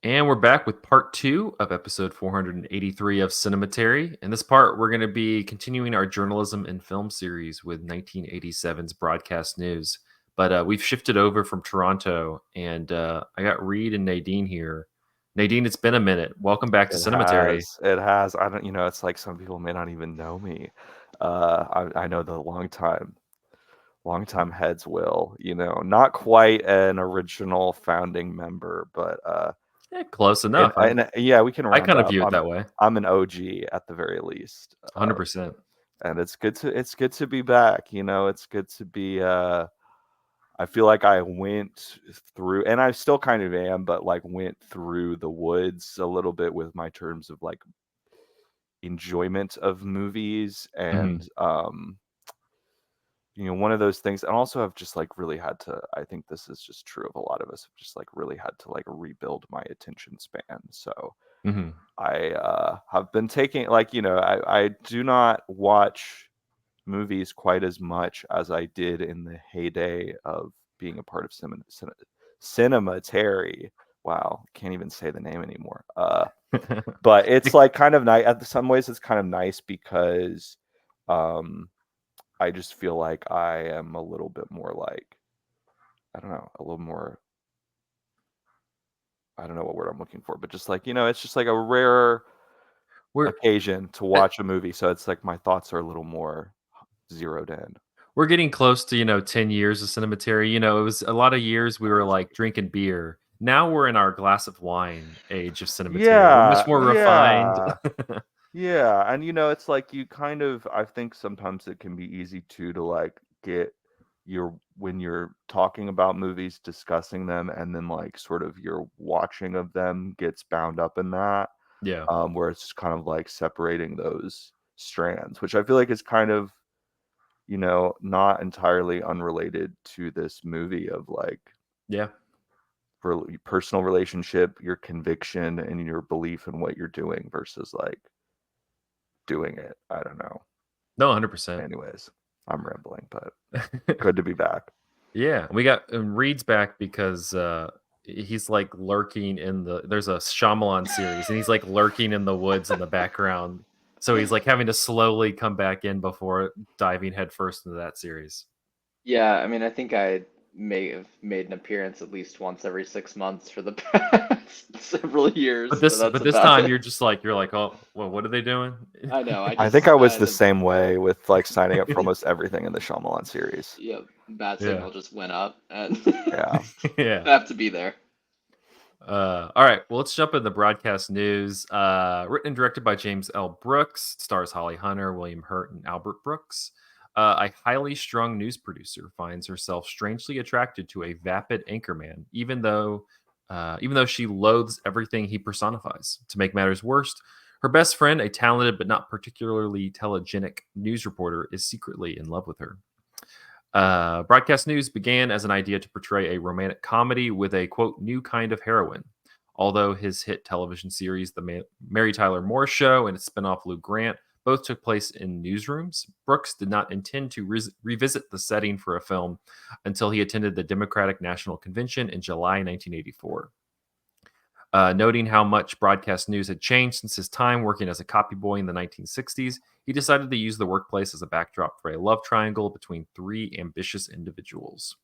And we're back with part two of episode 483 of Cinematary. In this part, we're going to be continuing our journalism and film series with 1987's broadcast news. But we've shifted over from Toronto, and I got Reed and Nadine here. Nadine, it's been a minute. Welcome back to It Cinematary. has. It has. I don't, it's like some people may not even know me. I know the long time heads will, not quite an original founding member, but Close and, enough. and yeah, we can I round kind of up. view it I'm that way. I'm an OG at the very least. 100%. And it's good to be back, it's good to be I feel like I went through, and I still kind of am, but like went through the woods a little bit with my terms of like enjoyment of movies Hmm. and one of those things. And also I've just like really had to, I think this is just true of a lot of us, have just like really had to like rebuild my attention span. So Hmm. I have been taking like, I do not watch movies quite as much as I did in the heyday of being a part of Cinematary. Wow, can't even say the name anymore. But it's like kind of nice. At some ways, it's kind of nice because um, I just feel like I am a little bit more like, I don't know, a little more. I don't know what word I'm looking for, but just like it's just like a rare we're occasion to watch a movie. So it's like my thoughts are a little more zeroed in. we're getting close to 10 years of Cinematary. It was a lot of years we were like Crazy. drinking beer. Now we're in our glass of wine age of Cinematary. We're much Yeah, more refined. yeah. Yeah, and it's like you kind of, I think sometimes it can be easy too to like get your, when you're talking about movies, discussing them, and then like sort of your watching of them gets bound up in that, Yeah. where it's just kind of like separating those strands, which I feel like is kind of, not entirely unrelated to this movie of like Yeah. for personal relationship, your conviction and your belief in what you're doing versus like doing it. I don't know. No, 100%. Anyways, I'm rambling, but good to be back. Yeah. We got Reed's back because he's like lurking in there's a Shyamalan series and he's like lurking in the woods in the background. So he's like having to slowly come back in before diving headfirst into that series. Yeah, I mean, I think I may have made an appearance at least once every 6 months for the past several But years, but this that's but this about time it. you're like, "Oh, well, what are they doing?" I know. I think I was I the the same way with like signing up for almost everything in the Shyamalan series. yeah, bat Yeah. signal just went up, and Yeah. Yeah. I have to be there. All right. Well, let's jump into broadcast news. Written and directed by James L. Brooks, stars Holly Hunter, William Hurt, and Albert Brooks. A highly strung news producer finds herself strangely attracted to a vapid anchorman, even though she loathes everything he personifies. To make matters worse, her best friend, a talented but not particularly telegenic news reporter, is secretly in love with her. Broadcast news began as an idea to portray a romantic comedy with a quote new kind of heroine. Although his hit television series, The Mary Tyler Moore Show, and its spinoff Lou Grant, both took place in newsrooms, Brooks did not intend to revisit the setting for a film until he attended the Democratic National Convention in July 1984. Noting how much broadcast news had changed since his time working as a copy boy in the 1960s, he decided to use the workplace as a backdrop for a love triangle between three ambitious individuals.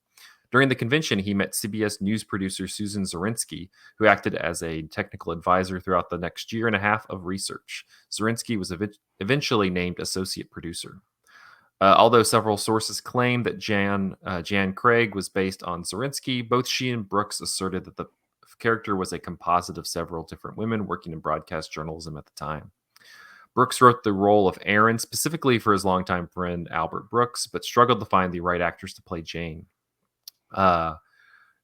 During the convention, he met CBS News producer Susan Zorinsky, who acted as a technical advisor throughout the next year and a half of research. Zorinsky was eventually named associate producer. Although several sources claim that Jan Craig was based on Zorinsky, both she and Brooks asserted that the character was a composite of several different women working in broadcast journalism at the time. Brooks wrote the role of Aaron specifically for his longtime friend Albert Brooks, but struggled to find the right actors to play Jane. Uh,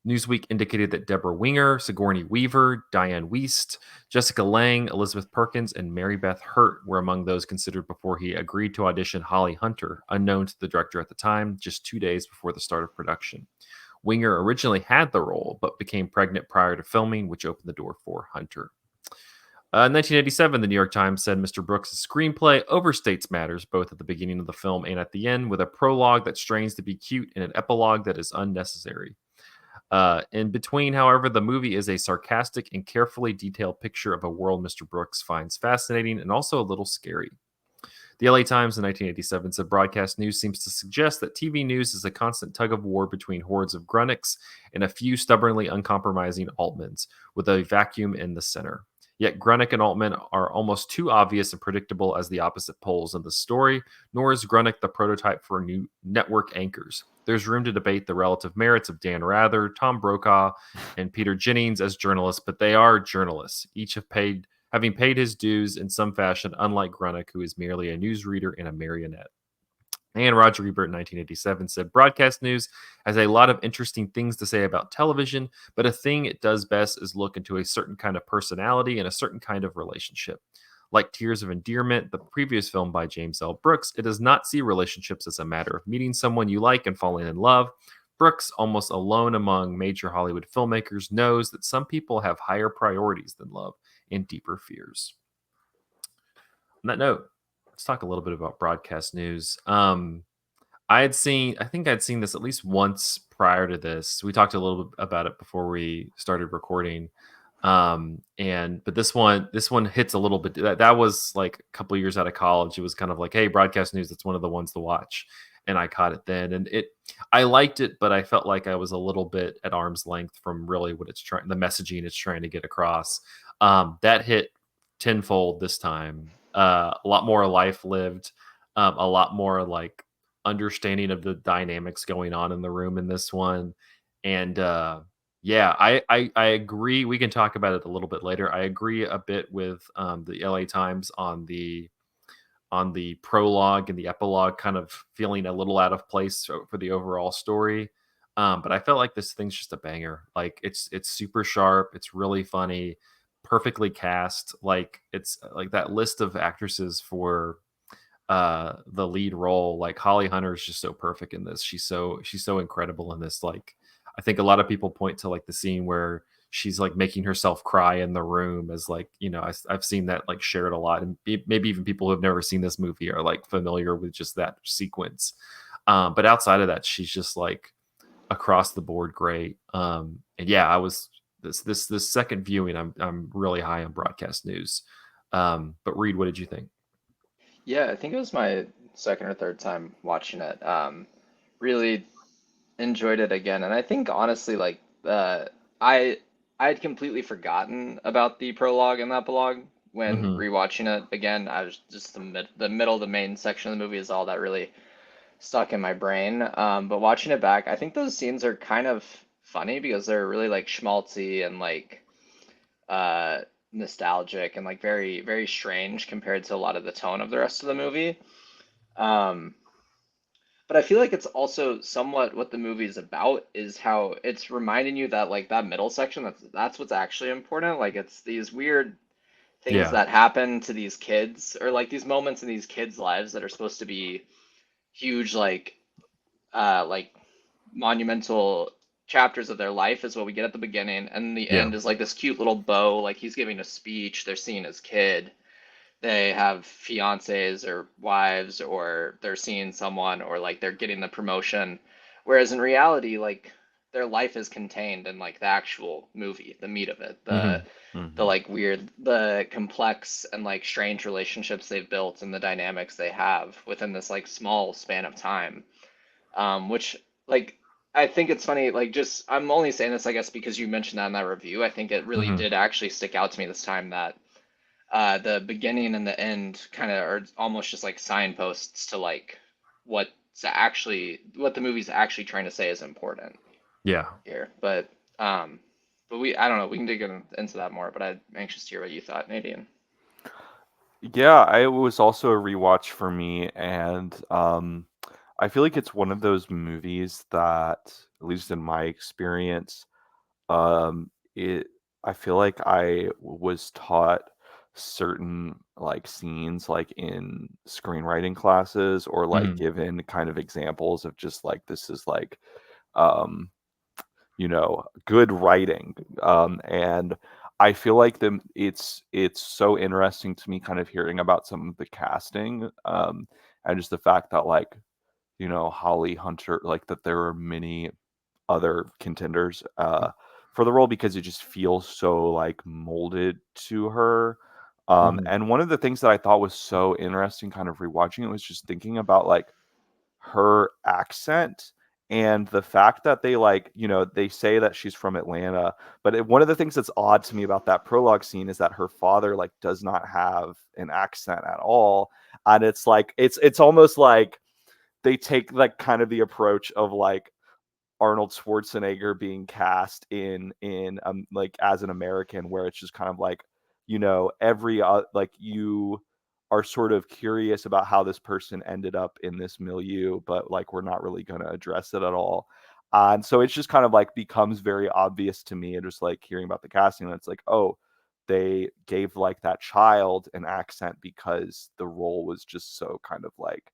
Newsweek indicated that Deborah Winger, Sigourney Weaver, Diane Wiest, Jessica Lange, Elizabeth Perkins, and Mary Beth Hurt were among those considered before he agreed to audition Holly Hunter, unknown to the director at the time, just 2 days before the start of production. Winger originally had the role, but became pregnant prior to filming, which opened the door for Hunter. In 1987, the New York Times said Mr. Brooks' screenplay overstates matters both at the beginning of the film and at the end, with a prologue that strains to be cute and an epilogue that is unnecessary. In between, however, the movie is a sarcastic and carefully detailed picture of a world Mr. Brooks finds fascinating and also a little scary. The LA Times in 1987 said broadcast news seems to suggest that TV news is a constant tug of war between hordes of Grunnicks and a few stubbornly uncompromising Altmans, with a vacuum in the center. Yet Grunick and Altman are almost too obvious and predictable as the opposite poles in the story, nor is Grunick the prototype for new network anchors. There's room to debate the relative merits of Dan Rather, Tom Brokaw, and Peter Jennings as journalists, but they are journalists. Each have paid having paid his dues in some fashion, unlike Grunick, who is merely a newsreader and a marionette. And Roger Ebert in 1987 said, broadcast news has a lot of interesting things to say about television, but a thing it does best is look into a certain kind of personality and a certain kind of relationship. Like Tears of Endearment, the previous film by James L. Brooks, it does not see relationships as a matter of meeting someone you like and falling in love. Brooks, almost alone among major Hollywood filmmakers, knows that some people have higher priorities than love and deeper fears. On that note, let's talk a little bit about broadcast news. I think I'd seen this at least once prior to this. We talked a little bit about it before we started recording. But this one hits a little bit. That was like a couple years out of college. It was kind of like, hey, broadcast news, that's one of the ones to watch. And I caught it then. And I liked it, but I felt like I was a little bit at arm's length from really what the messaging it's trying to get across. That hit tenfold this time. A lot more life lived, a lot more like understanding of the dynamics going on in the room in this one. And yeah, I agree. We can talk about it a little bit later. I agree a bit with the LA Times on the prologue and the epilogue kind of feeling a little out of place for the overall story. But I felt like this thing's just a banger. Like it's super sharp. It's really funny, perfectly cast. Like it's like that list of actresses for the lead role. Like Holly Hunter is just so perfect in this. She's so incredible in this. Like I think a lot of people point to like the scene where she's like making herself cry in the room as like, I've seen that like shared a lot, and maybe even people who have never seen this movie are like familiar with just that sequence. But outside of that, she's just like across the board great. And yeah, I was this second viewing, I'm really high on broadcast news. But Reed, what did you think? Yeah, I think it was my second or third time watching it. Really enjoyed it again, and I think honestly, like I I had completely forgotten about the prologue and the epilogue when Hmm. rewatching it again. I was just the middle, the main section of the movie is all that really stuck in my brain. But watching it back, I think those scenes are kind of funny because they're really like schmaltzy and like uh nostalgic and like very very strange compared to a lot of the tone of the rest of the movie. Um, but I feel like it's also somewhat what the movie is about is how it's reminding you that like that middle section, that's what's actually important. Like it's these weird things Yeah. that happen to these kids or like these moments in these kids' lives that are supposed to be huge like monumental chapters of their life is what we get at the beginning, and the Yeah. end is like this cute little bow, like he's giving a speech, they're seeing his kid, they have fiancés or wives, or they're seeing someone, or like they're getting the promotion. Whereas in reality, like their life is contained in like the actual movie, the meat of it, the Hmm. the Hmm. like weird, the complex and like strange relationships they've built and the dynamics they have within this like small span of time. Which like I think it's funny, like just I'm only saying this, I guess, because you mentioned that in that review. I think it really Hmm. did actually stick out to me this time that the beginning and the end kind of are almost just like signposts to like what the movie's actually trying to say is important Yeah. here. Um, but I don't know, we can dig into that more. But I'm anxious to hear what you thought, Nadine. Yeah, it was also a rewatch for me, and I feel like it's one of those movies that, at least in my experience, it I feel like I was taught certain like scenes like in screenwriting classes, or like Hmm. given kind of examples of just like this is like um good writing. And I feel like it's so interesting to me kind of hearing about some of the casting, and just the fact that like Holly Hunter, like that there are many other contenders for the role, because it just feels so like molded to her. Mhm. And one of the things that I thought was so interesting, kind of rewatching it, was just thinking about like her accent and the fact that they like, they say that she's from Atlanta, but one of the things that's odd to me about that prologue scene is that her father like does not have an accent at all. And it's like it's almost like they take like kind of the approach of like Arnold Schwarzenegger being cast in like as an American, where it's just kind of like, every like you are sort of curious about how this person ended up in this milieu, but like we're not really going to address it at all. And so it's just kind of like becomes very obvious to me, and just like hearing about the casting, and it's like, oh, they gave like that child an accent because the role was just so kind of like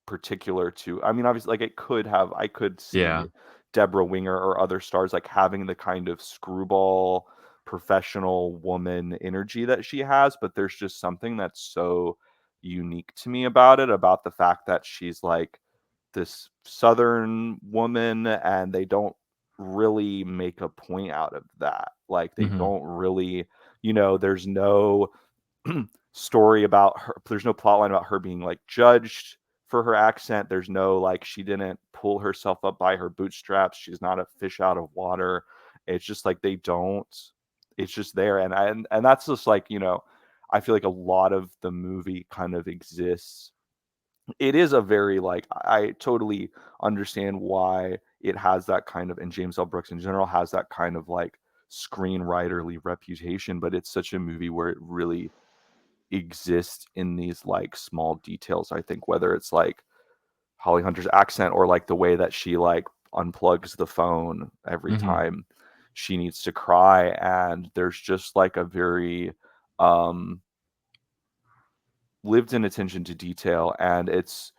particular to, I mean, obviously, like, I could see Yeah. Deborah Winger or other stars, like, having the kind of screwball professional woman energy that she has, but there's just something that's so unique to me about it, about the fact that she's, like, this Southern woman, and they don't really make a point out of that. Like, they Mhm. don't really, there's no story about her. There's no plot line about her being like judged for her accent. There's no like, she didn't pull herself up by her bootstraps. She's not a fish out of water. It's just like they don't. It's just there, and that's just like, I feel like a lot of the movie kind of exists. It is a very like, I totally understand why it has that kind of, and James L. Brooks in general has that kind of like screenwriterly reputation, but it's such a movie where it really exist in these like small details. I think whether it's like Holly Hunter's accent, or like the way that she like unplugs the phone every Mhm. time she needs to cry, and there's just like a very um lived in attention to detail. And it's,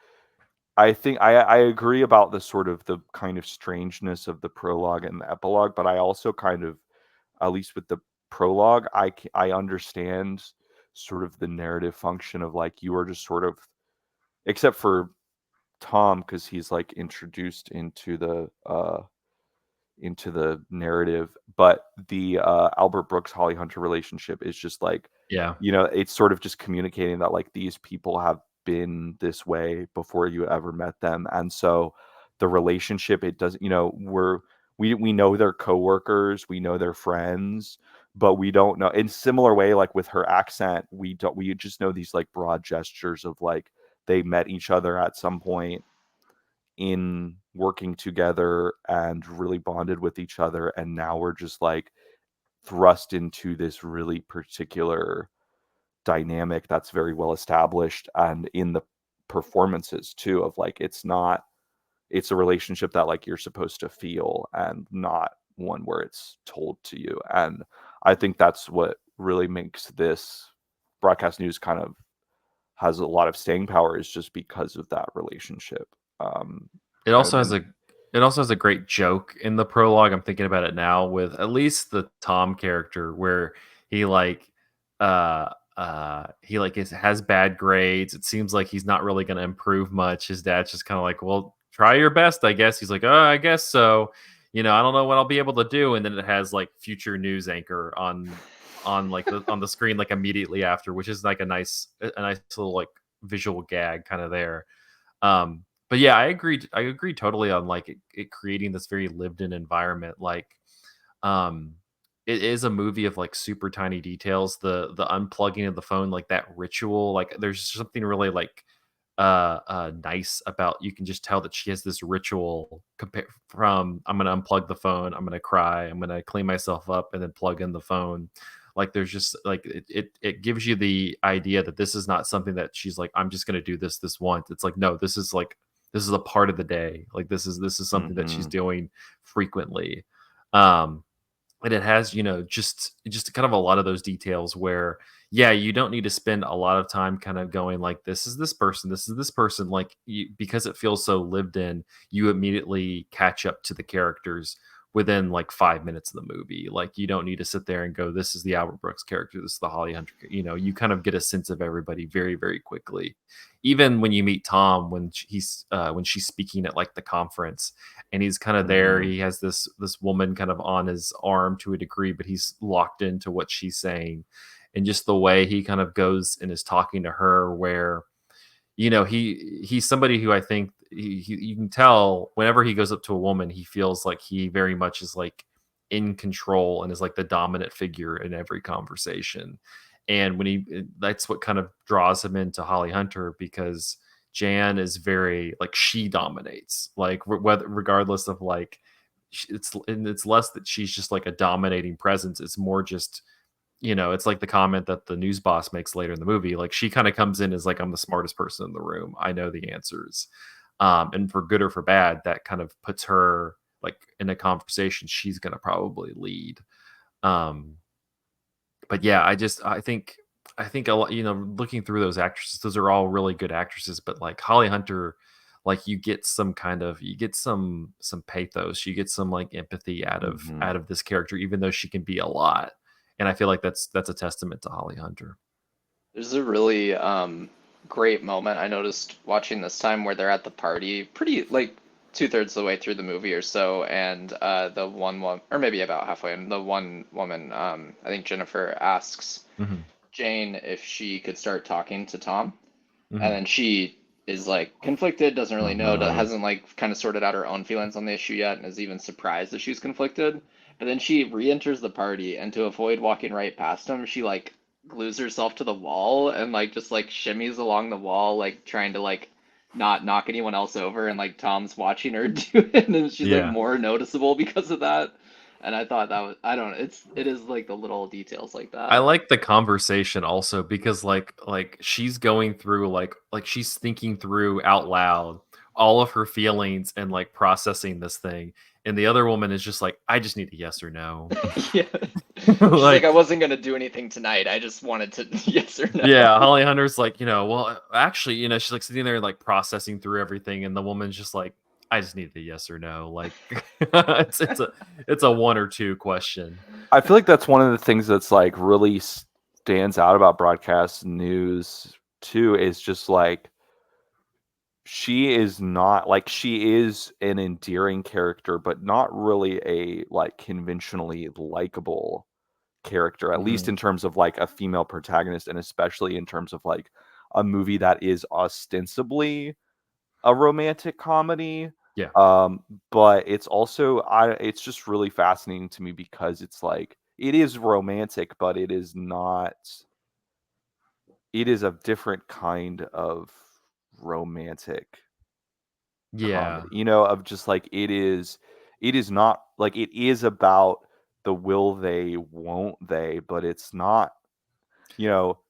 I think I agree about the sort of the kind of strangeness of the prologue and the epilogue, but I also kind of, at least with the prologue, I understand sort of the narrative function of like, you are just sort of, except for Tom, because he's like introduced into the narrative, but the Albert Brooks Holly Hunter relationship is just like, Yeah. it's sort of just communicating that like these people have been this way before you ever met them. And so the relationship, it doesn't, we know they're coworkers, we know they're friends, but we don't know, in similar way, like with her accent, we just know these like broad gestures of like they met each other at some point in working together and really bonded with each other, and now we're just like thrust into this really particular dynamic that's very well established, and in the performances too, of like, it's a relationship that like you're supposed to feel, and not one where it's told to you. And I think that's what really makes this broadcast news kind of has a lot of staying power, is just because of that relationship. um It kind also of has in a it also has a great joke in the prologue. I'm thinking about it now with at least the Tom character where he like uh he like has bad grades. It seems like he's not really going to improve much. His dad's just kind of like, "Well, try your best, I guess." He's like, "Oh, I guess so." I don't know what I'll be able to do. And then it has like future news anchor on like on the screen like immediately after, which is like a nice little like visual gag kind of there. But yeah, I agree totally on like it creating this very lived in environment. Like, um, it is a movie of like super tiny details. The unplugging of the phone, like that ritual, like there's something really like nice about, you can just tell that she has this ritual from I'm gonna unplug the phone, I'm gonna cry, I'm gonna clean myself up and then plug in the phone. Like there's just like it gives you the idea that this is not something that she's like, I'm just gonna do this once. It's like, no, this is like, this is a part of the day. Like this is something that she's Mhm. doing frequently. um and it has, just kind of a lot of those details where, yeah, you don't need to spend a lot of time kind of going like, this is this person, this is this person, like because it feels so lived in, you immediately catch up to the characters within like 5 minutes of the movie. Like you don't need to sit there and go, this is the Albert Brooks character, this is the Holly Hunter, you kind of get a sense of everybody very, very quickly. Even when you meet Tom, when she's speaking at like the conference, and he's kind of there. Mhm. He has this woman kind of on his arm to a degree, but he's locked into what she's saying, and just the way he kind of goes and is talking to her, where he's somebody who I think you can tell whenever he goes up to a woman, he feels like he very much is like in control and is like the dominant figure in every conversation. And that's what kind of draws him into Holly Hunter, because Jan is very like, she dominates, like whether regardless of like it's less that she's just like a dominating presence. It's more just, it's like the comment that the news boss makes later in the movie. Like, she kind of comes in as like, I'm the smartest person in the room. I know the answers. And for good or for bad, that kind of puts her like in a conversation she's going to probably lead. Um, but yeah, I think a lot, looking through those actresses, those are all really good actresses, but like Holly Hunter, like you get some pathos, you get some like empathy Mhm. out of this character, even though she can be a lot. And I feel like that's a testament to Holly Hunter. There's a really great moment I noticed watching this time where they're at the party, pretty like two-thirds of the way through the movie or so, and the one woman, or maybe about halfway, and the one woman, I think Jennifer, asks Hmm. Jane if she could start talking to Tom, and Hmm. then she is like conflicted, doesn't really know, Mhm. hasn't like kind of sorted out her own feelings on the issue yet, and is even surprised that she's conflicted. But then she re-enters the party, and to avoid walking right past him, she like glues herself to the wall and like just like shimmies along the wall, like trying to like not knock anyone else over, and like Tom's watching her do it, and she's like Yeah. more noticeable because of that. And I thought that was, I don't know, it is like the little details like I that. like the conversation also, because like she's going through like she's thinking through out loud all of her feelings and like processing this thing. And the other woman is just like, I just need a yes or no. Yeah. She's like, I Like, wasn't gonna do anything tonight. I just wanted to yes or yeah, no. Holly Hunter's like, well, actually, she's like sitting there like processing through everything, and the woman's just like, I just need the yes or no. Like, it's a one or two question. I feel like that's one of the things that's like really stands out about broadcast news too, is just like she is not like, she is an endearing character, but not really a like conventionally likable character, at least Mhm. in terms of like a female protagonist, and especially in terms of like a movie that is ostensibly a romantic comedy. Yeah. Um, but it's also it's just really fascinating to me because it's like it is romantic, but it is not, it is a different kind of romantic Yeah. comedy, of just like it is not like, it is about the will they, won't they, but it's not,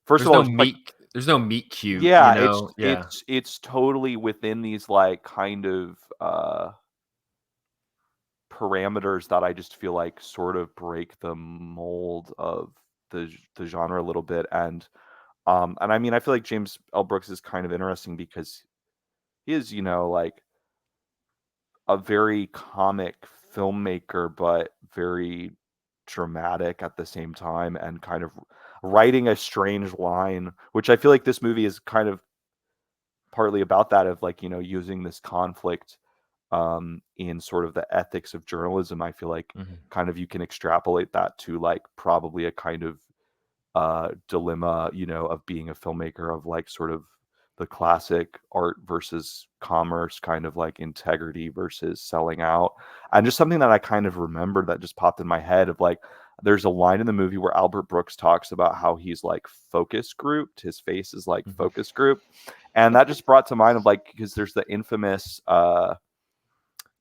first of all, it's like, There's no meet cute, yeah, Yeah. it's totally within these like kind of parameters that I just feel like sort of break the mold of the genre a little bit. And I mean, I feel like James L. Brooks is kind of interesting because he is, like a very comic filmmaker, but very dramatic at the same time, and kind of writing a strange line, which I feel like this movie is kind of partly about that, of like, using this conflict in sort of the ethics of journalism. I feel like Mhm. kind of you can extrapolate that to like probably a kind of dilemma, of being a filmmaker, of like sort of the classic art versus commerce, kind of like integrity versus selling out. And just something that I kind of remembered that just popped in my head, of like, there's a line in the movie where Albert Brooks talks about how he's like focus grouped, his face is like Mhm. focus group. And that just brought to mind of like, because there's the infamous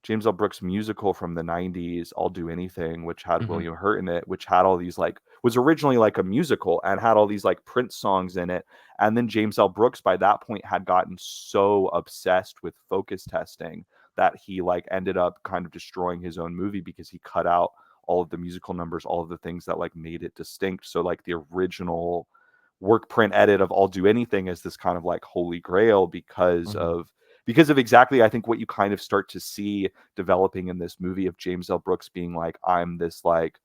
James L. Brooks musical from the 90s, I'll Do Anything, which had Mhm. William Hurt in it, which had all these like, was originally like a musical and had all these like Prince songs in it. And then James L. Brooks by that point had gotten so obsessed with focus testing that he like ended up kind of destroying his own movie, because he cut out all of the musical numbers, all of the things that like made it distinct. So like the original work print edit of I'll Do Anything is this kind of like holy grail, Mhm. because of exactly, I think, what you kind of start to see developing in this movie, of James L. Brooks being like, I'm this like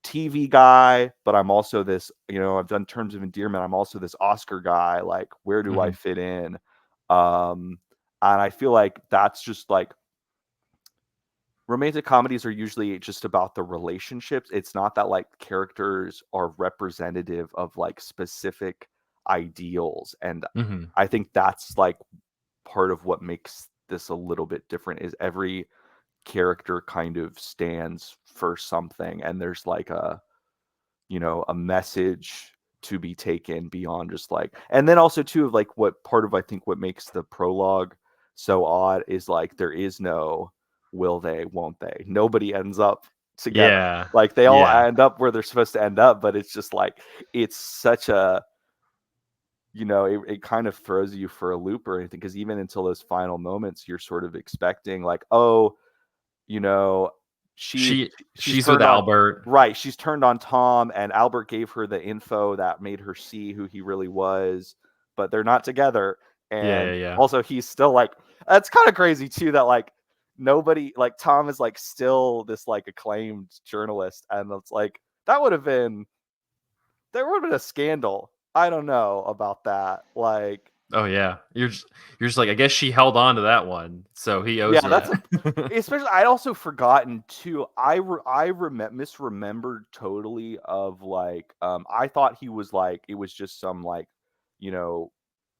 TV guy, but I'm also this, I've done Terms of Endearment, I'm also this Oscar guy. Like, where do I Mhm. fit in? And I feel like that's just like romantic comedies are usually just about the relationships. It's not that like characters are representative of like specific ideals. And Mhm. I think that's like part of what makes this a little bit different is every character kind of stands for something, and there's like a, you know, a message to be taken beyond just like, and then also too of like what part of I think what makes the prologue so odd is like there is no will they, won't they. Nobody ends up together. Yeah. Like they all Yeah. end up where they're supposed to end up, but it's just like it's such a, you know, it kind of throws you for a loop or anything because even until those final moments, you're sort of expecting like, oh, you know, she she's She's with turned on, Albert. right, she's turned on Tom, and Albert gave her the info that made her see who he really was, but they're not together. Yeah, yeah, And yeah. also he's still like, that's kind of crazy too that like nobody, like Tom is like still this like acclaimed journalist, and it's like that would have been, there would have been a scandal. I don't know about that. Like, Oh yeah. You're just like, I guess she held on to that one, so he owes yeah, her that's a, that. especially I'd also forgotten too. Misremembered totally of like I thought he was like it was just some like, you know,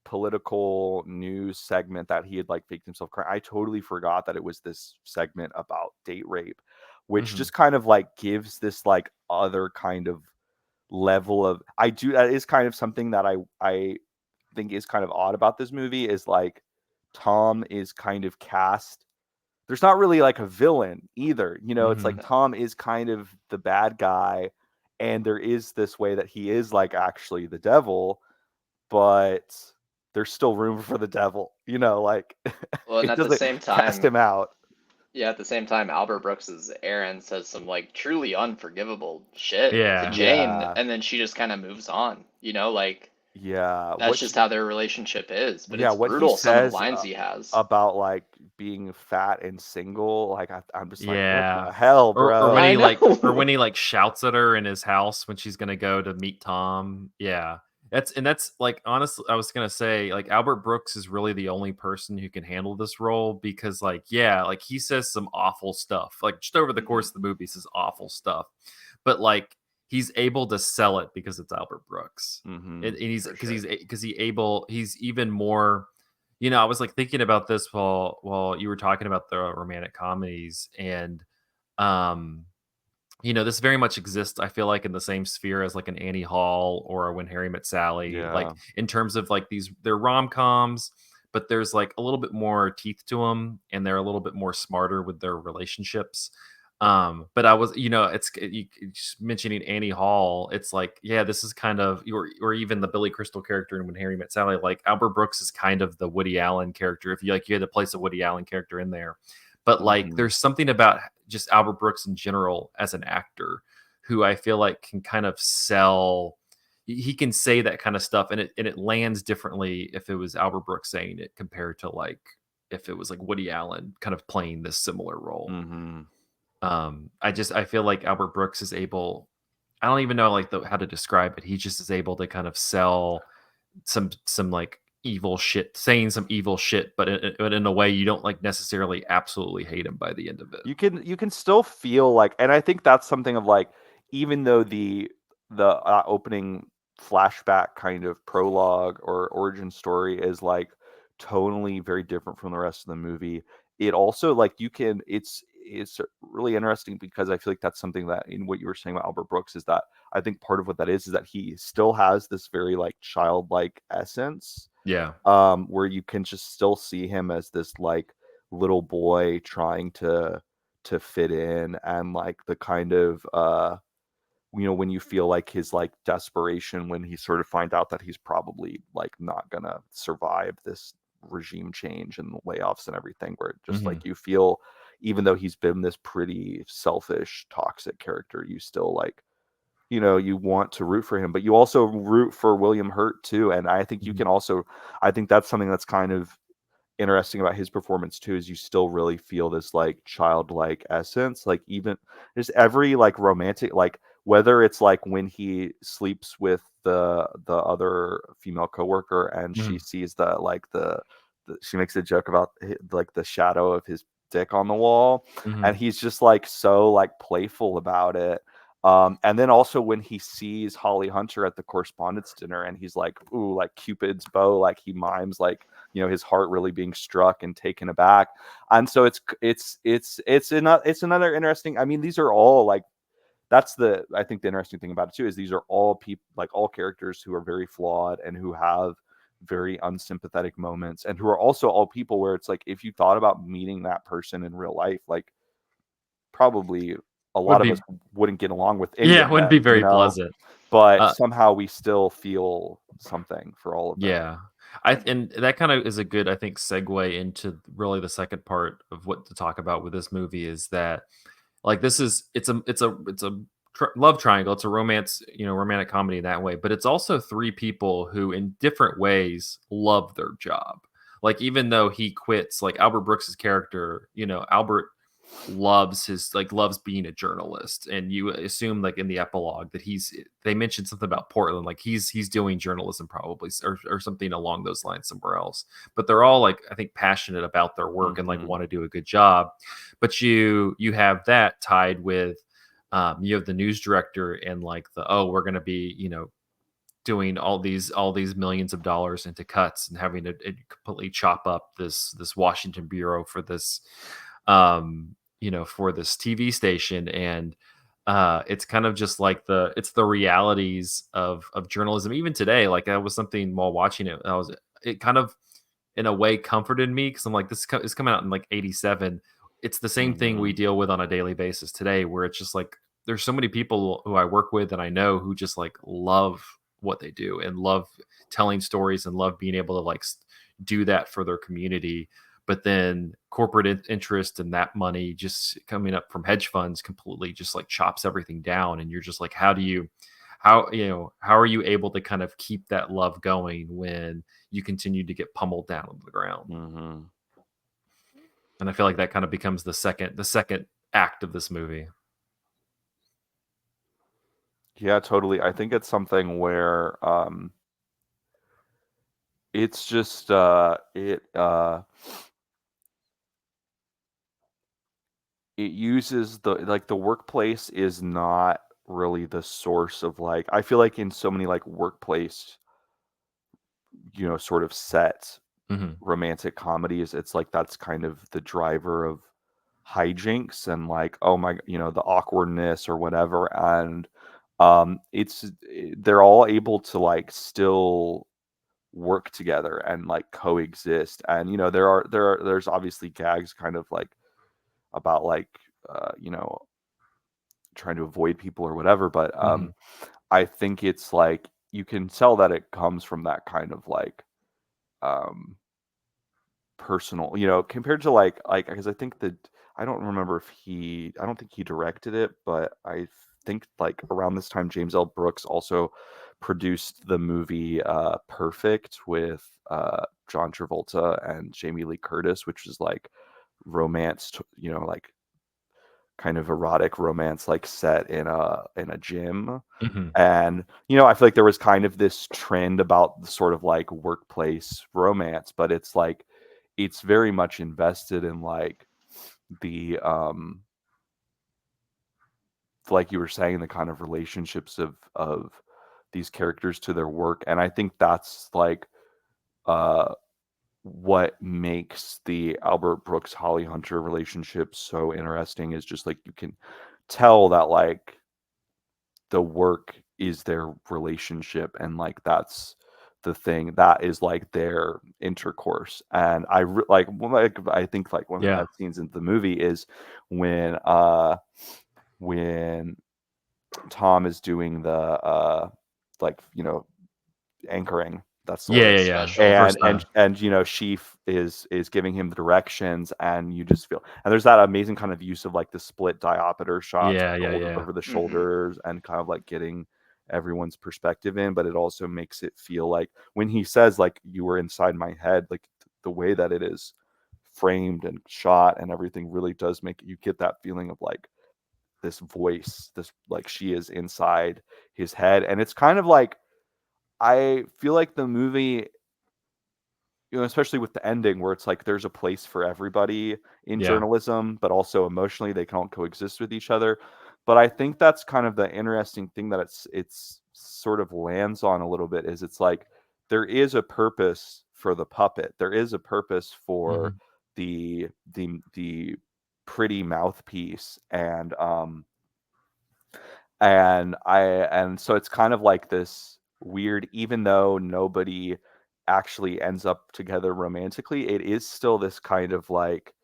political news segment that he had like faked himself crying. I totally forgot that it was this segment about date rape, which Mhm. just kind of like gives this like other kind of level of, I do, that is kind of something that I think is kind of odd about this movie is like Tom is kind of cast, there's not really like a villain either. You know, it's like Mhm. No. Tom is kind of the bad guy, and there is this way that he is like actually the devil, but there's still room for the devil. You know, like Well, and it at the doesn't same cast time, him out. yeah, at the same time, Albert Brooks's Aaron says some like truly unforgivable shit to Yeah. Jane, Yeah, and then she just kind of moves on. You know, like yeah. that's just how their relationship is. But Yeah, it's what he brutal, some of the says lines he has. about like being fat and single, like I'm just like, what Yeah. the hell, Or bro? when I he like or know. when he like shouts at her in his house when she's gonna go to meet Tom. Yeah. That's like honestly, I was gonna say, like Albert Brooks is really the only person who can handle this role because like, yeah, like he says some awful stuff. Like just over the hmm course of the movie, he says awful stuff. But like he's able to sell it because it's Albert Brooks. Mm-hmm. And he's For sure. he's even more, I was like thinking about this while you were talking about the romantic comedies, and um this very much exists, I feel like, in the same sphere as like an Annie Hall or a When Harry Met Sally, like Yeah. in terms of like they're rom-coms, but there's like a little bit more teeth to them and they're a little bit more smarter with their relationships. But I was, just mentioning Annie Hall, it's like, yeah, this is kind of, or even the Billy Crystal character in When Harry Met Sally, like Albert Brooks is kind of the Woody Allen character, if you had to place a Woody Allen character in there. But like Mm-hmm. there's something about just Albert Brooks in general as an actor who I feel like can kind of sell. He can say that kind of stuff, and it lands differently if it was Albert Brooks saying it compared to like if it was like Woody Allen kind of playing this similar role. Mm-hmm. I feel like Albert Brooks is able. I don't even know like how to describe it. He just is able to kind of sell some like evil shit, saying some evil shit, but in a way you don't like necessarily absolutely hate him by the end of it. You can still feel like, and I think that's something of like, even though the opening flashback kind of prologue or origin story is like tonally very different from the rest of the movie, it also like you can, it's really interesting because I feel like that's something that in what you were saying about Albert Brooks is that I think part of what that is that he still has this very like childlike essence, Yeah. where you can just still see him as this like little boy trying to fit in, and like the kind of when you feel like his like desperation when he sort of find out that he's probably like not gonna survive this regime change and the layoffs and everything, where just Hmm. like you feel, even though he's been this pretty selfish toxic character, you still like, you want to root for him, but you also root for William Hurt too. And I think you Hmm. can also, I think that's something that's kind of interesting about his performance too, is you still really feel this like childlike essence, like even just every like romantic, like whether it's like when he sleeps with the other female coworker and Hmm. she sees the like the she makes a joke about like the shadow of his dick on the wall, Mhm. and he's just like so like playful about it. And then also when he sees Holly Hunter at the correspondence dinner, and he's like, ooh, like Cupid's bow, like he mimes like, you know, his heart really being struck and taken aback. And so it's another interesting. I mean, these are all like, I think the interesting thing about it too is these are all people, like all characters who are very flawed and who have very unsympathetic moments, and who are also all people where it's like, if you thought about meeting that person in real life, like probably a Would lot of us be wouldn't get along with any Yeah, of wouldn't be them, you very know, pleasant. but Uh, somehow we still feel something for all of them. yeah. And that kind of is a good, I think, segue into really the second part of what to talk about with this movie is that like this is it's a love triangle. It's a romance, romantic comedy in that way, but it's also three people who in different ways love their job. Like even though he quits, like Albert Brooks's character, Albert loves being a journalist, and you assume like in the epilogue that they mentioned something about Portland, like he's doing journalism probably, or something along those lines somewhere else. But they're all like, I think, passionate about their work and like Hmm. want to do a good job. But you have that tied with you have the news director and like we're going to be doing all these millions of dollars into cuts and having to completely chop up this Washington bureau for this for this TV station. And it's kind of just like it's the realities of journalism even today. Like that was something while watching it, it kind of in a way comforted me because I'm like, is coming out in like 87. It's the same thing we Hmm. deal with on a daily basis today, where it's just like there's so many people who I work with and I know who just like love what they do and love telling stories and love being able to like do that for their community. But then corporate interest and that money just coming up from hedge funds completely just like chops everything down. And you're just like, how are you able to kind of keep that love going when you continue to get pummeled down on the ground? Hmm. And I feel like that kind of becomes the second act of this movie. Yeah, totally. I think it's something where it's just it uses the workplace is not really the source of, like, I feel like in so many like workplace, sort of set Hmm. romantic comedies, it's like that's kind of the driver of hijinks and like, oh my, the awkwardness or whatever. And they're all able to like still work together and like coexist. And there's obviously gags kind of like about like uh you know trying to avoid people or whatever, but Hmm. I think it's like you can tell that it comes from that kind of like um personal, compared to like because I think that I don't remember if I don't think he directed it, but I think like around this time James L. Brooks also produced the movie Perfect with John Travolta and Jamie Lee Curtis, which is like romance, like kind of erotic romance, like set in a gym. Hmm. And I feel like there was kind of this trend about the sort of like workplace romance, but it's like it's very much invested in like the like you were saying, the kind of relationships of these characters to their work. And I think that's like uh what makes the Albert Brooks Holly Hunter relationship so interesting is just like you can tell that like the work is their relationship, and like that's the thing that is like their intercourse. And I think like one of the Yeah. best scenes in the movie is when Tom is doing the like anchoring. That's the Yeah. word. Yeah. Yeah. The Special. first Yeah. time. And she is giving him the directions, and you just feel, and there's that amazing kind of use of like the split diopter shots Yeah. Yeah. Yeah. over the Hmm. shoulders, and kind of like getting everyone's perspective in. But it also makes it feel like when he says like you were inside my head, like the way that it is framed and shot and everything really does make you get that feeling of like this voice, this like she is inside his head. And it's kind of like, I feel like the movie, you know, especially with the ending where it's like there's a place for everybody in Yeah. journalism, but also emotionally they can all coexist with each other. But I think that's kind of the interesting thing that it's sort of lands on a little bit is it's like there is a purpose for the puppet. There is a purpose for Mhm. the pretty mouthpiece and so it's kind of like this weird, even though nobody actually ends up together romantically, it is still this kind of like,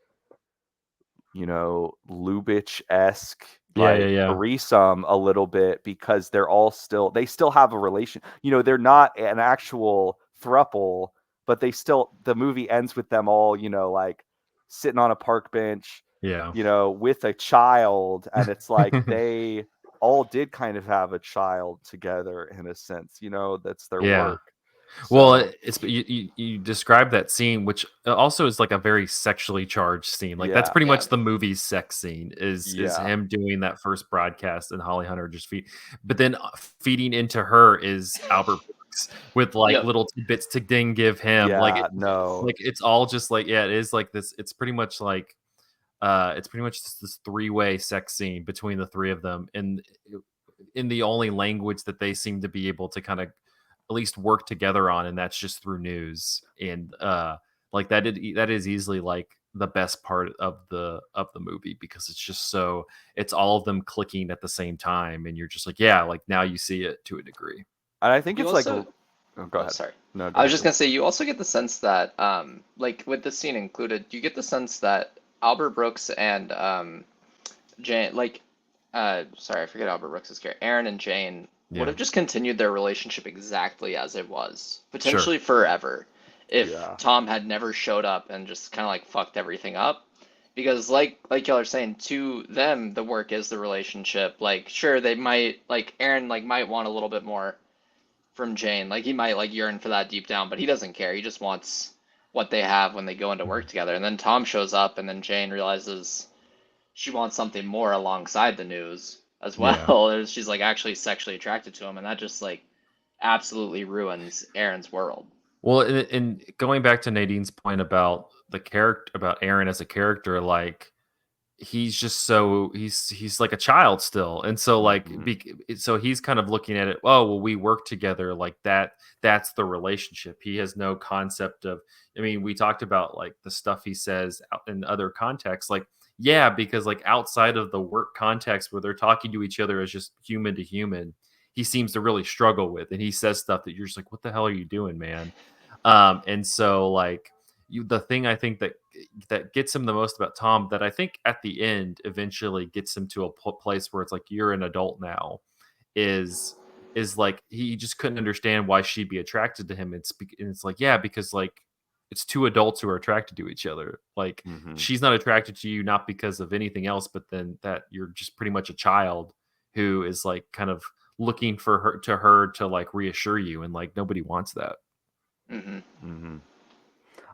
you know, Lubitsch-esque Yeah, yeah, like yeah. threesome a little bit because they still have a relation. You know, they're not an actual throuple, but the movie ends with them all, you know, like sitting on a park bench, Yeah. you know, with a child, and it's like they all did kind of have a child together in a sense, you know, that's their Yeah. work. Well, So, it's you described that scene, which also is like a very sexually charged scene. Like that's yeah, pretty Yeah. much the movie's sex scene is yeah, him doing that first broadcast and Holly Hunter just but then feeding into her is Albert Brooks with like Yep. little tidbits to then give him. yeah, no. Like it's all just like yeah, it is like this. It's pretty much just this three-way sex scene between the three of them, and in the only language that they seem to be able to kind of at least work together on, and that's just through news. And like that is easily like the best part of the movie because it's just so it's all of them clicking at the same time, and you're just like yeah, like now you see it to a degree. And I think You it's like also, oh, go oh, ahead. sorry. No, go I was ahead, just please. gonna say you also get the sense that, like with the scene included, you get the sense that Albert Brooks and Jane, like, sorry, I forget Albert Brooks's character, Aaron and Jane would Yeah, have just continued their relationship exactly as it was, sure. potentially forever, if Yeah. Tom had never showed up and just kind of like fucked everything up. Because like y'all are saying, to them, the work is the relationship. Like, sure, they might like Aaron like might want a little bit more from Jane. Like he might like yearn for that deep down, but he doesn't care. He just wants what they have when they go into Mhm. work together. And then Tom shows up, and then Jane realizes she wants something more alongside the news as Yeah. well. She's like actually sexually attracted to him, and that just like absolutely ruins Aaron's world. Well, and going back to Nadine's point about the character about Aaron as a character, like he's just so he's like a child still, and so Mhm. so he's kind of looking at it, oh well, we work together like that's the relationship. He has no concept of, I mean, we talked about like the stuff he says out in other contexts, like yeah, because like outside of the work context where they're talking to each other as just human to human, he seems to really struggle with, and he says stuff that you're just like, what the hell are you doing, man? And so like the thing I think that gets him the most about Tom, that I think at the end eventually gets him to a place where it's like you're an adult now, is like he just couldn't understand why she'd be attracted to him. And it's like yeah, because like it's two adults who are attracted to each other. Like Mhm. she's not attracted to you not because of anything else, but then that you're just pretty much a child who is like kind of looking for her to like reassure you, and like nobody wants that. Hmm. Mhm.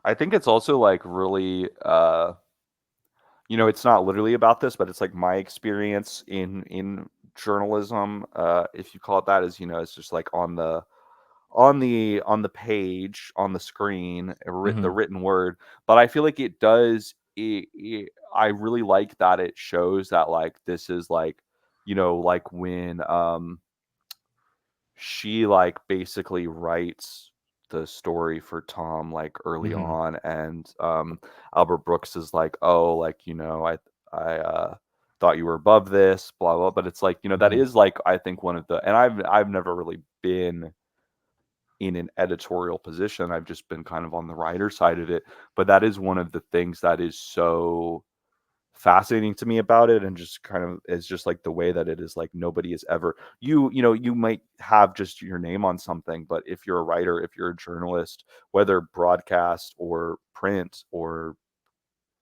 I think it's also like really you know, it's not literally about this, but it's like my experience in journalism, if you call it that, is, you know, it's just like on the page, on the screen, the Hmm. written word. But I feel like it does I really like that it shows that like this is like, you know, like when she like basically writes the story for Tom like early Hmm. on, and Albert Brooks is like, "Oh, like, you know, I thought you were above this, blah blah." But it's like, you know, that Hmm. is like I think one of the, and I've never really been in an editorial position. I've just been kind of on the writer side of it, but that is one of the things that is so fascinating to me about it, and just kind of is just like the way that it is like nobody is ever, you know, you might have just your name on something, but if you're a writer, if you're a journalist, whether broadcast or print or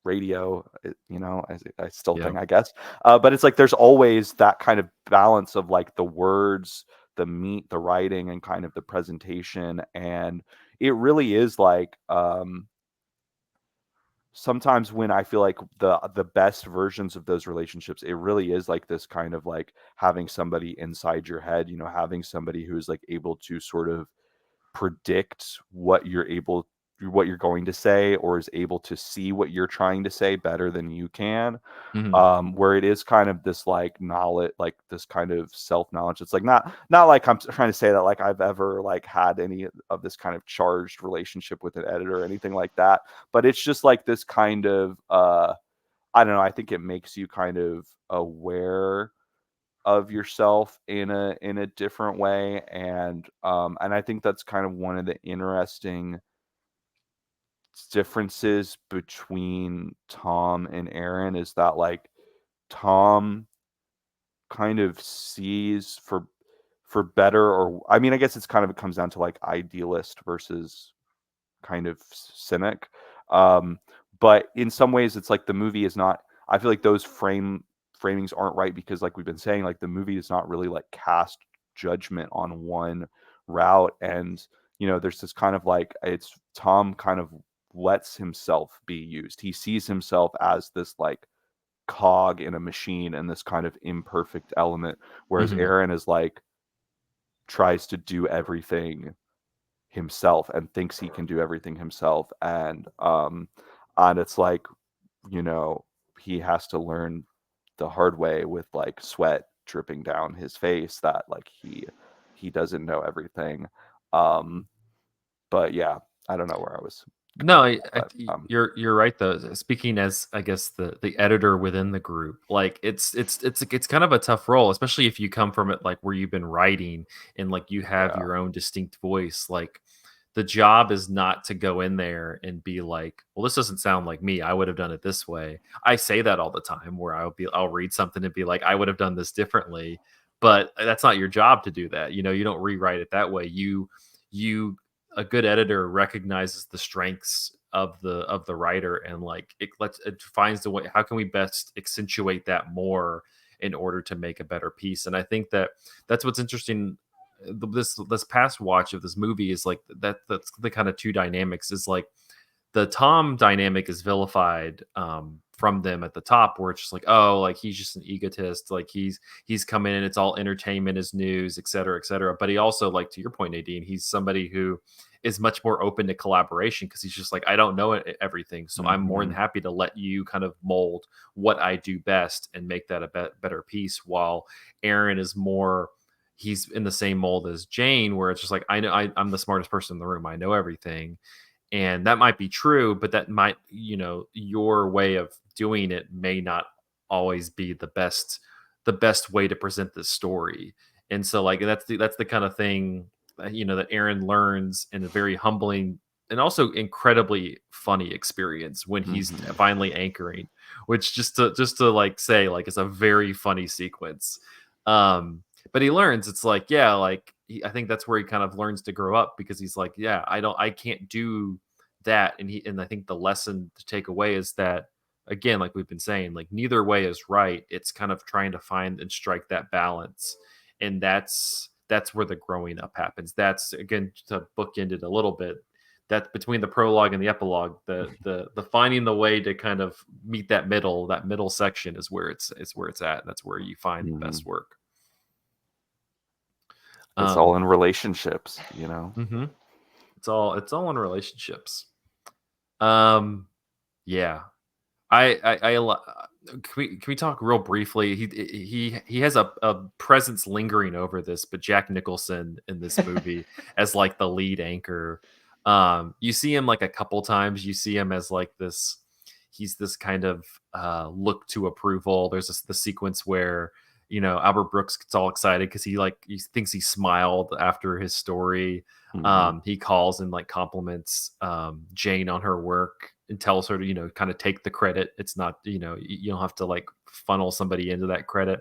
radio, you know, I still Yeah. think, I guess, but it's like there's always that kind of balance of like the words, the meat, the writing, and kind of the presentation. And it really is like sometimes when I feel like the best versions of those relationships, it really is like this kind of like having somebody inside your head, you know, having somebody who's like able to sort of predict what you're able what you're going to say, or is able to see what you're trying to say better than you can. Mhm. Where it is kind of this like knowledge, like this kind of self-knowledge. It's like not like I'm trying to say that like I've ever like had any of this kind of charged relationship with an editor or anything like that, but it's just like this kind of I don't know, I think it makes you kind of aware of yourself in a different way, and I think that's kind of one of the interesting differences between Tom and Aaron, is that like Tom kind of sees for better, or I mean, I guess it's kind of, it comes down to like idealist versus kind of cynic. Um, but in some ways, it's like the movie is not. I feel like those framings aren't right, because, like we've been saying, like the movie is not really like cast judgment on one route, and there's this kind of like, it's Tom kind of lets himself be used. He sees himself as this like cog in a machine and this kind of imperfect element, whereas Mhm. Aaron is like tries to do everything himself and thinks he can do everything himself, and it's like, you know he has to learn the hard way, with like sweat dripping down his face, that like he doesn't know everything. um but yeah, I don't know where I was going No, with that, but you're right though. Speaking as, I guess, the editor within the group, like it's kind of a tough role, especially if you come from it like where you've been writing and like you have yeah. your own distinct voice. Like the job is not to go in there and be like, well, this doesn't sound like me. I would have done it this way. I say that all the time where I'll read something and be like, I would have done this differently, but that's not your job to do that. You don't rewrite it that way. You A good editor recognizes the strengths of the writer, and like it finds the way, how can we best accentuate that more in order to make a better piece. And I think that's what's interesting. This past watch of this movie is like that's the kind of two dynamics, is like the Tom dynamic is vilified from them at the top, where it's just like, oh, like he's just an egotist, like he's come in, it's all entertainment, is news, et cetera, et cetera. But he also, like to your point, Nadine, he's somebody who is much more open to collaboration, because he's just like, I don't know everything, so I'm more than Hmm. happy to let you kind of mold what I do best and make that a better piece. While Aaron is more, he's in the same mold as Jane, where it's just like, I know I'm the smartest person in the room, I know everything. And that might be true, but that might, your way of doing it may not always be the best way to present this story. And so like that's the kind of thing that Aaron learns in a very humbling and also incredibly funny experience when he's Hmm. finally anchoring, which just to like say, like, it's a very funny sequence. But he learns, it's like, yeah, like I think that's where he kind of learns to grow up, because he's like, yeah, I can't do that. And I think the lesson to take away is that, again, like we've been saying, like neither way is right. It's kind of trying to find and strike that balance. And that's where the growing up happens. That's, again, to bookend it a little bit, that between the prologue and the epilogue, the finding the way to kind of meet that middle section is where it's at. That's where you find the Hmm. best work. It's all um in relationships. mhm. It's all in relationships. um yeah. Can we talk real briefly? He has a presence lingering over this, but Jack Nicholson in this movie as like the lead anchor. You see him like a couple times. You see him as like this. He's this kind of look to approval. There's the sequence where Albert Brooks gets all excited because he thinks he smiled after his story. Hmm. He calls and like compliments Jane on her work and tells her to kind of take the credit. It's not, you don't have to like funnel somebody into that credit.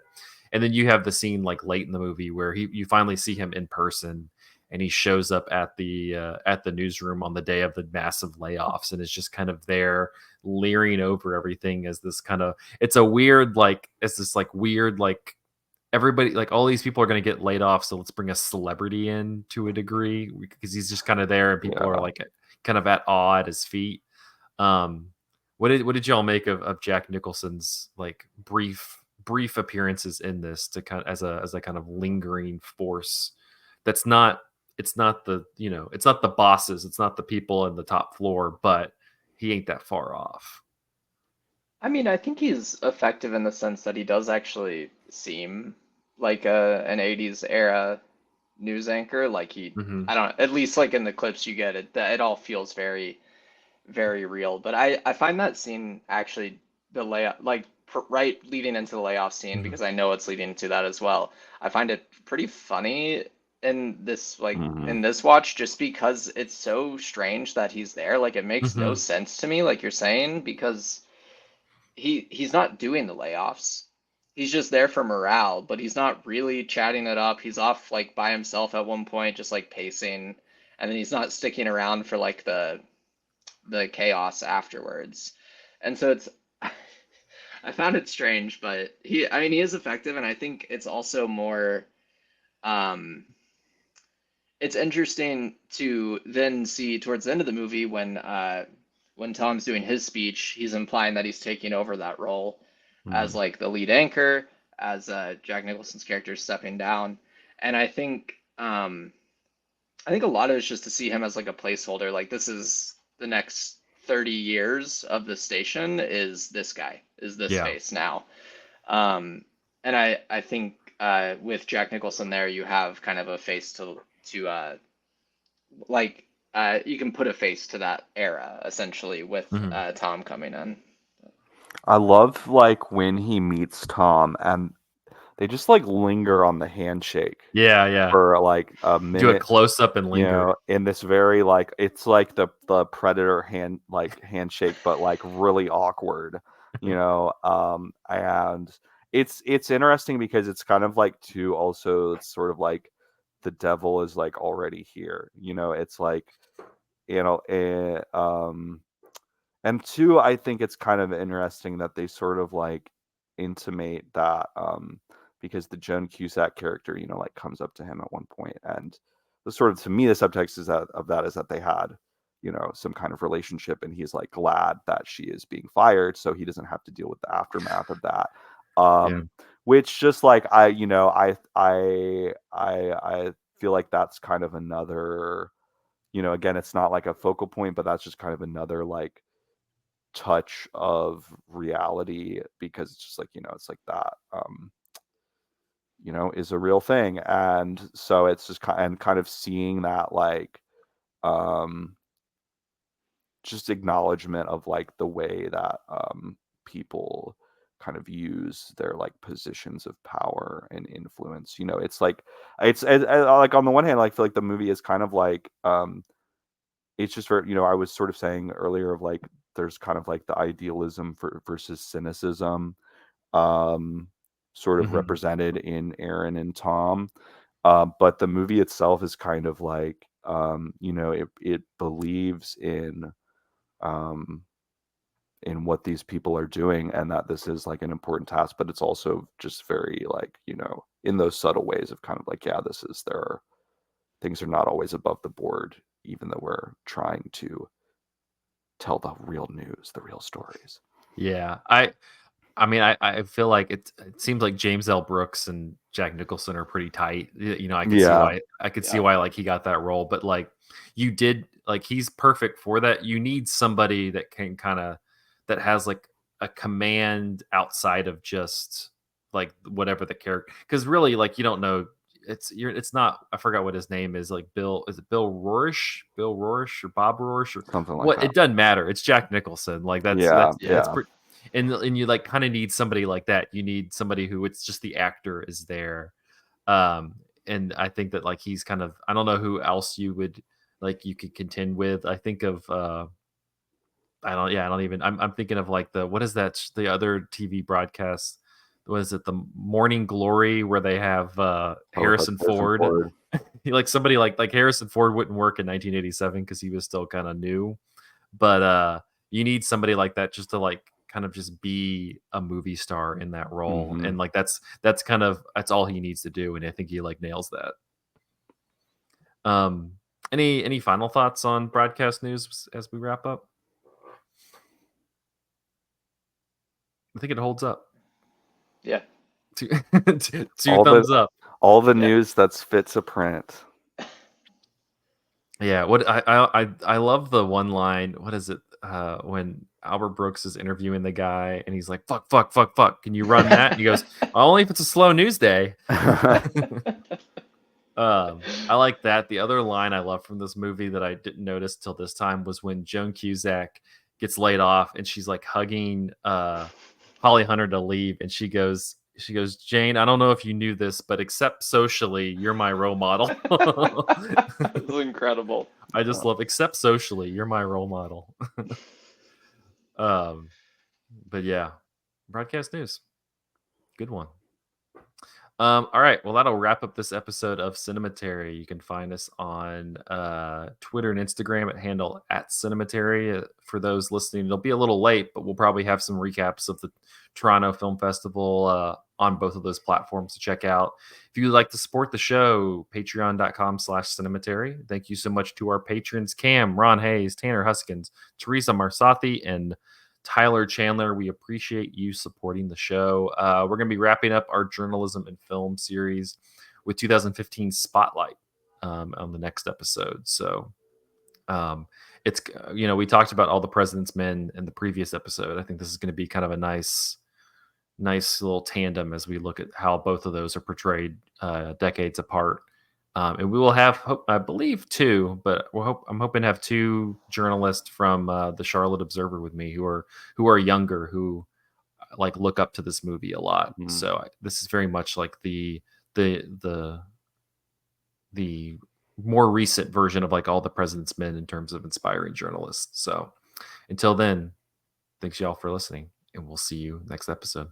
And then you have the scene like late in the movie where you finally see him in person, and he shows up at the newsroom on the day of the massive layoffs, and is just kind of there leering over everything as this kind of, it's this like weird, like everybody, like all these people are going to get laid off, so let's bring a celebrity in to a degree, because he's just kind of there and people are Yeah. like kind of at awe at his feet. um what did y'all make of Jack Nicholson's like brief appearances in this, to kind of as a kind of lingering force that's not it's not the, it's not the bosses, it's not the people in the top floor, but he ain't that far off. I mean, I think he's effective in the sense that he does actually seem like an 80s era news anchor. Like Hmm. I don't, at least like in the clips you get, that it all feels very, very real. But I find that scene actually, the layoff, like right leading into the layoff scene, Hmm. because I know it's leading to that as well. I find it pretty funny Hmm. in this watch, just because it's so strange that he's there. Like it makes no Hmm. sense to me, like you're saying, because he's not doing the layoffs. He's just there for morale, but he's not really chatting it up. He's off like by himself at one point, just like pacing, and then he's not sticking around for like the chaos afterwards. And so it's I found it strange, but I mean he is effective, and I think it's also more um it's interesting to then see towards the end of the movie when Tom's doing his speech, he's implying that he's taking over that role as Hmm. like the lead anchor, as Jack Nicholson's character is stepping down. And I think a lot of it's just to see him as like a placeholder. Like this is the next 30 years of the station is this guy, is this Yeah. face now. And I think with Jack Nicholson there, you have kind of a face to like you can put a face to that era essentially with Hmm. Tom coming in. I love like when he meets Tom and they just like linger on the handshake Yeah, yeah. for like a Do a minute, close up and linger. in this very like it's like the predator handshake, but like really awkward, and it's interesting because it's kind of like too also it's sort of like the devil is like already here, it's like you know eh, and two, I think it's kind of interesting that they sort of like intimate that because the Joan Cusack character, like comes up to him at one point, and the sort of to me the subtext is that they had, some kind of relationship, and he's like glad that she is being fired, so he doesn't have to deal with the aftermath of that. Yeah. Which just like I feel like that's kind of another, again, it's not like a focal point, but that's just kind of another like touch of reality because it's just like it's like that is a real thing, and so it's just kind of seeing that like um just acknowledgement of like the way that people kind of use their like positions of power and influence. It's like like on the one hand, like, I feel like the movie is kind of like it's just very, I was sort of saying earlier of like there's kind of like the idealism versus cynicism, um, sort of Hmm. represented in Aaron and Tom. But the movie itself is kind of like, it believes um, in what these people are doing and that this is like an important task, but it's also just very like, in those subtle ways of kind of like, yeah, there are things are not always above the board, even though we're trying to tell the real news, the real stories. Yeah. I mean, I feel like it seems like James L. Brooks and Jack Nicholson are pretty tight. I could see Yeah. why Yeah. like he got that role, but like you did like he's perfect for that. You need somebody that can kind of that has like a command outside of just like whatever the character, because really like you don't know, it's not, I forgot what his name is, like Bill, is it Bill Rorish or Bob Rorish or Something like what, that. it doesn't matter, it's Jack Nicholson, like Yeah, yeah, it's yeah. pretty. And you like kind of need somebody like that. You need somebody who it's just the actor is there. And I think that like he's kind of, I don't know who else you would like you could contend with. I think of I don't even, I'm thinking of like the, what is that the other TV broadcast, what is it, the Morning Glory, where they have Oh, with like Harrison Harrison Ford. Ford. Like somebody like Harrison Ford wouldn't work in 1987 because he was still kind of new, but you need somebody like that just to like kind of just be a movie star in that role, Hmm. and like that's kind of that's all he needs to do, and I think he like nails that. um any final thoughts on broadcast news as we wrap up? I think it holds up. Yeah. two, two All the thumbs up. all the Yeah. news that's fit to print. Yeah, what I love the one line. What is it? When Albert Brooks is interviewing the guy, and he's like, "Fuck, fuck, fuck, fuck. Can you run that?" And he goes, "Only if it's a slow news day." I like that. The other line I love from this movie that I didn't notice till this time was when Joan Cusack gets laid off, and she's like hugging Holly Hunter to leave, and she goes, "Jane, I don't know if you knew this, but except socially, you're my role model." It's incredible. I just love except socially, you're my role model. um, but yeah, broadcast news, good one. All right, well, that'll wrap up this episode of Cinematary. You can find us on Twitter and Instagram at handle at Cinematary. For those listening, it'll be a little late, but we'll probably have some recaps of the Toronto Film Festival on both of those platforms to check out. If you'd like to support the show, patreon.com/cinematary. Thank you so much to our patrons, Cam, Ron Hayes, Tanner Huskins, Teresa Marsathi, and Tyler Chandler. We appreciate you supporting the show. We're going to be wrapping up our journalism and film series with 2015 Spotlight on the next episode. So it's, we talked about All the President's Men in the previous episode. I think this is going to be kind of a nice little tandem as we look at how both of those are portrayed decades apart. And we will have, I believe, two, but I'm hoping to have two journalists from the Charlotte Observer with me who are younger, who like look up to this movie a lot. So this is very much like the more recent version of like All the President's Men in terms of inspiring journalists. So until then, thanks y'all for listening, and we'll see you next episode.